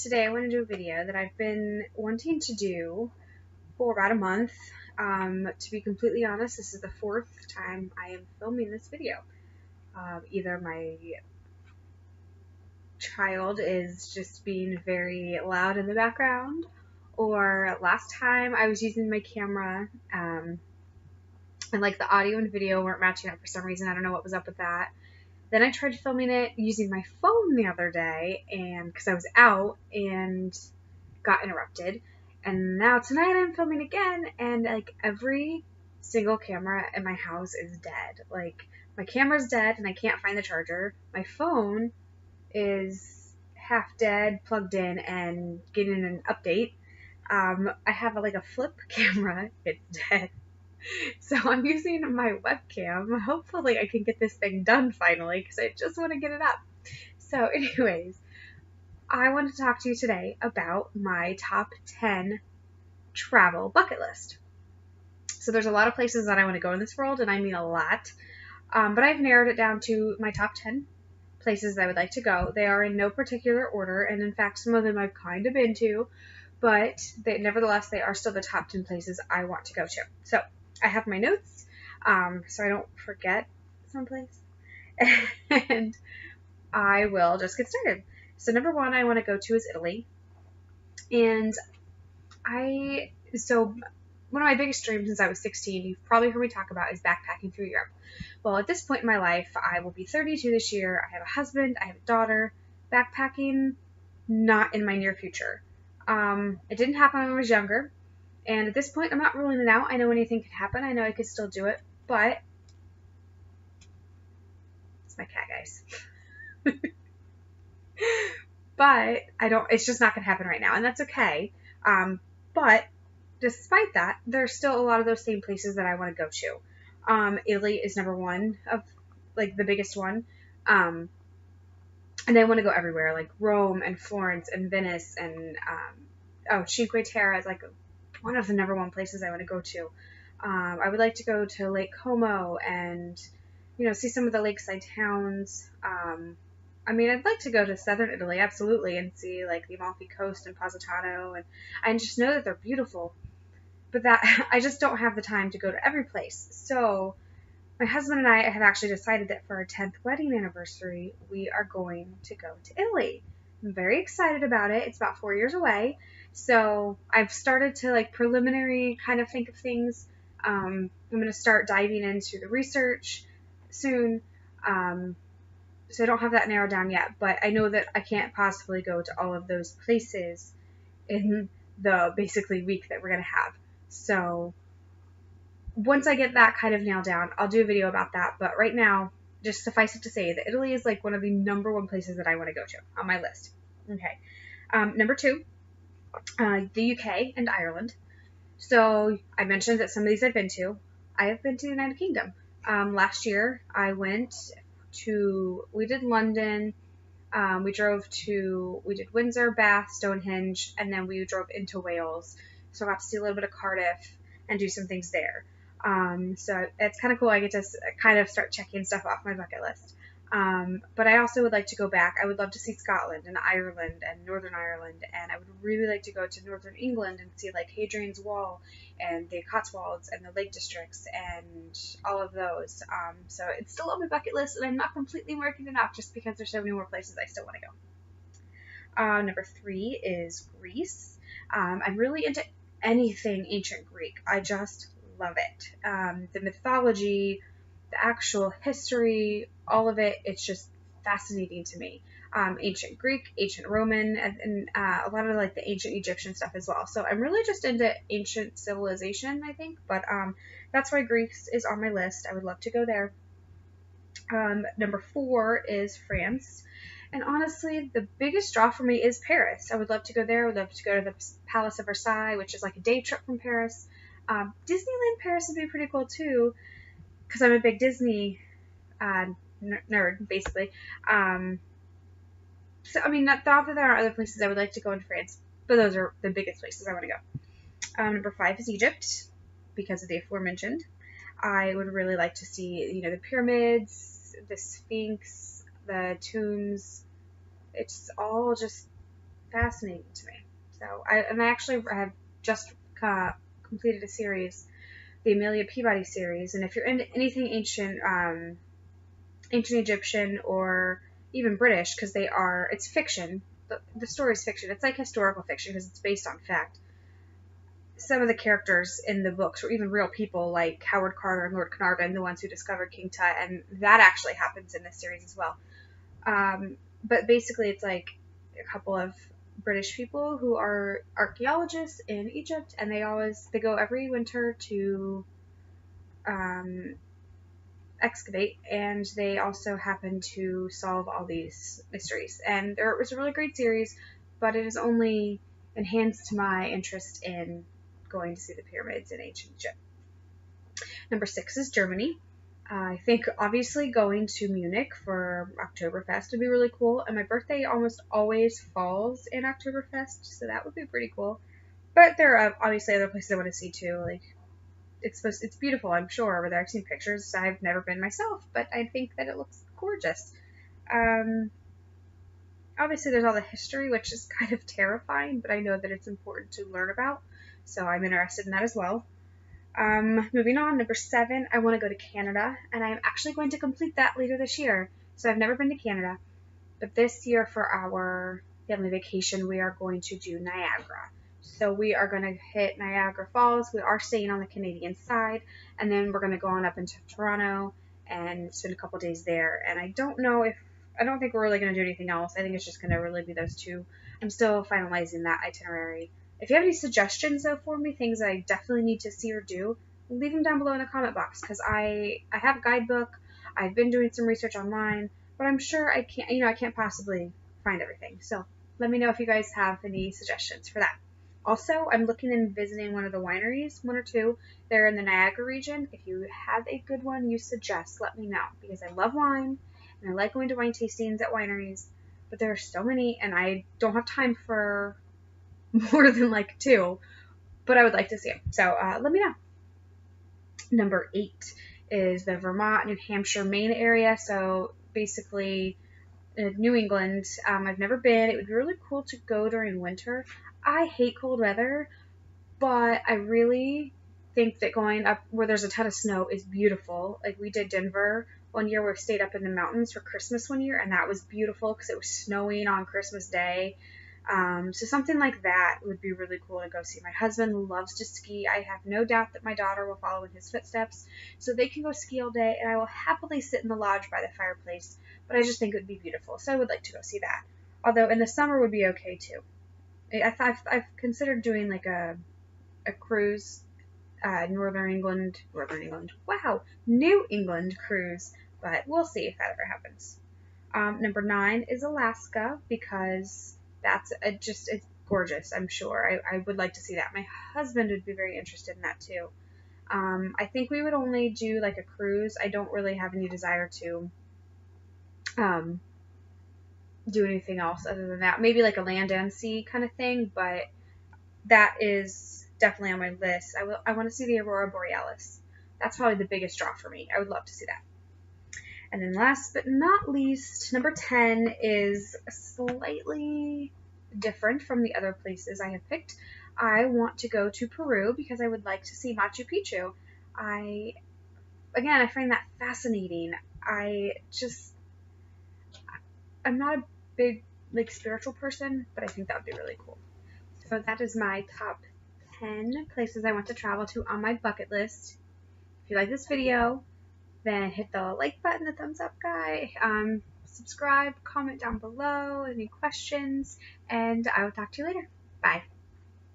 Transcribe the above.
Today I want to do a video that I've been wanting to do for about a month. To be completely honest, this is the fourth time I am filming this video. Either my child is just being very loud in the background, or last time I was using my camera and like the audio and video weren't matching up for some reason. I don't know what was up with that. Then I tried filming it using my phone the other day, and because I was out and got interrupted. And now tonight I'm filming again, and like every single camera in my house is dead. Like my camera's dead and I can't find the charger. My phone is half dead, plugged in, and getting an update. I have like a flip camera, it's dead. So I'm using my webcam. Hopefully I can get this thing done finally because I just want to get it up. So anyways, I want to talk to you today about my top 10 travel bucket list. So there's a lot of places that I want to go in this world, and I mean a lot. But I've narrowed it down to my top 10 places I would like to go. They are in no particular order, and in fact some of them I've kind of been to, but nevertheless they are still the top 10 places I want to go to. So I have my notes so I don't forget someplace, and I will just get started. So number one I want to go to is Italy, and one of my biggest dreams since I was 16, you've probably heard me talk about, is backpacking through Europe. Well, at this point in my life, I will be 32 this year. I have a husband, I have a daughter. Backpacking, not in my near future. It didn't happen when I was younger, and at this point, I'm not ruling it out. I know anything could happen. I know I could still do it, but it's my cat, guys. But it's just not going to happen right now, and that's okay. But despite that, there's still a lot of those same places that I want to go to. Italy is number one of like the biggest one. And I want to go everywhere, like Rome and Florence and Venice and Cinque Terre is like one of the number one places I want to go to. I would like to go to Lake Como and see some of the lakeside towns. I'd like to go to southern Italy, absolutely, and see like the Amalfi Coast and Positano, and I just know that they're beautiful. But that I just don't have the time to go to every place. So my husband and I have actually decided that for our 10th wedding anniversary, we are going to go to Italy. I'm very excited about it. It's about 4 years away. So I've started to like preliminary kind of think of things. I'm going to start diving into the research soon. So I don't have that narrowed down yet, but I know that I can't possibly go to all of those places in the basically week that we're going to have. So once I get that kind of nailed down, I'll do a video about that. But right now, just suffice it to say that Italy is like one of the number one places that I want to go to on my list. Okay. Number two, the UK and Ireland. So I mentioned that some of these I've been to. I have been to the United Kingdom. Last year I we did London, we did Windsor, Bath, Stonehenge, and then we drove into Wales. So I got to see a little bit of Cardiff and do some things there. So it's kind of cool. I get to kind of start checking stuff off my bucket list. But I also would like to go back. I would love to see Scotland and Ireland and Northern Ireland, and I would really like to go to Northern England and see like Hadrian's Wall and the Cotswolds and the Lake Districts and all of those. So it's still on my bucket list, and I'm not completely working it out just because there's so many more places I still want to go. Number three is Greece. I'm really into anything ancient Greek. I just love it. The mythology, the actual history, all of it, it's just fascinating to me. Ancient Greek, ancient Roman, and a lot of like the ancient Egyptian stuff as well. So I'm really just into ancient civilization, I think, but that's why Greece is on my list. I would love to go there. Number four is France. And honestly, the biggest draw for me is Paris. I would love to go there. I would love to go to the Palace of Versailles, which is like a day trip from Paris. Disneyland Paris would be pretty cool too, because I'm a big Disney nerd, basically. So, not that there are other places I would like to go in France, but those are the biggest places I want to go. Number five is Egypt, because of the aforementioned. I would really like to see, the pyramids, the Sphinx, the tombs. It's all just fascinating to me. So I actually have just completed a series, the Amelia Peabody series, and if you're into anything ancient, ancient Egyptian or even British, because it's fiction. The story is fiction. It's like historical fiction because it's based on fact. Some of the characters in the books were even real people, like Howard Carter and Lord Carnarvon, the ones who discovered King Tut, and that actually happens in this series as well. But basically, it's like a couple of British people who are archaeologists in Egypt, and they go every winter to um, excavate, and they also happen to solve all these mysteries. And it was a really great series, but it has only enhanced my interest in going to see the pyramids in ancient Egypt. Number 6 is Germany. I think obviously going to Munich for Oktoberfest would be really cool, and my birthday almost always falls in Oktoberfest, so that would be pretty cool. But there are obviously other places I want to see too, like it's beautiful, I'm sure, over there. I've seen pictures. I've never been myself, but I think that it looks gorgeous. Obviously, there's all the history, which is kind of terrifying, but I know that it's important to learn about, so I'm interested in that as well. Moving on, number 7, I want to go to Canada, and I'm actually going to complete that later this year. So I've never been to Canada, but this year for our family vacation, we are going to do Niagara. So we are going to hit Niagara Falls. We are staying on the Canadian side, and then we're going to go on up into Toronto and spend a couple days there. And I don't think we're really going to do anything else. I think it's just going to really be those two. I'm still finalizing that itinerary. If you have any suggestions, though, for me, things I definitely need to see or do, leave them down below in the comment box, because I have a guidebook. I've been doing some research online, but I'm sure I can't possibly find everything. So let me know if you guys have any suggestions for that. Also, I'm looking and visiting one of the wineries, one or two. They're in the Niagara region. If you have a good one you suggest, let me know, because I love wine, and I like going to wine tastings at wineries, but there are so many, and I don't have time for more than like 2, but I would like to see them. So let me know. Number 8 is the Vermont, New Hampshire, Maine area. So basically New England. I've never been. It would be really cool to go during winter. I hate cold weather, but I really think that going up where there's a ton of snow is beautiful. Like we did Denver one year, we stayed up in the mountains for Christmas one year, and that was beautiful because it was snowing on Christmas Day. So something like that would be really cool to go see. My husband loves to ski. I have no doubt that my daughter will follow in his footsteps, so they can go ski all day, and I will happily sit in the lodge by the fireplace, but I just think it would be beautiful, so I would like to go see that. Although in the summer would be okay too. I've considered doing like a cruise, New England cruise, but we'll see if that ever happens. Number 9 is Alaska, because it's gorgeous, I'm sure. I would like to see that. My husband would be very interested in that too. I think we would only do like a cruise. I don't really have any desire to do anything else other than that. Maybe like a land and sea kind of thing, but that is definitely on my list. I want to see the Aurora Borealis. That's probably the biggest draw for me. I would love to see that. And then last but not least, number 10 is slightly different from the other places I have picked. I want to go to Peru because I would like to see Machu Picchu. I find that fascinating. I'm not a big spiritual person, but I think that would be really cool. So that is my top 10 places I want to travel to on my bucket list. If you like this video, then hit the like button, the thumbs up guy, subscribe, comment down below any questions, and I will talk to you later. Bye.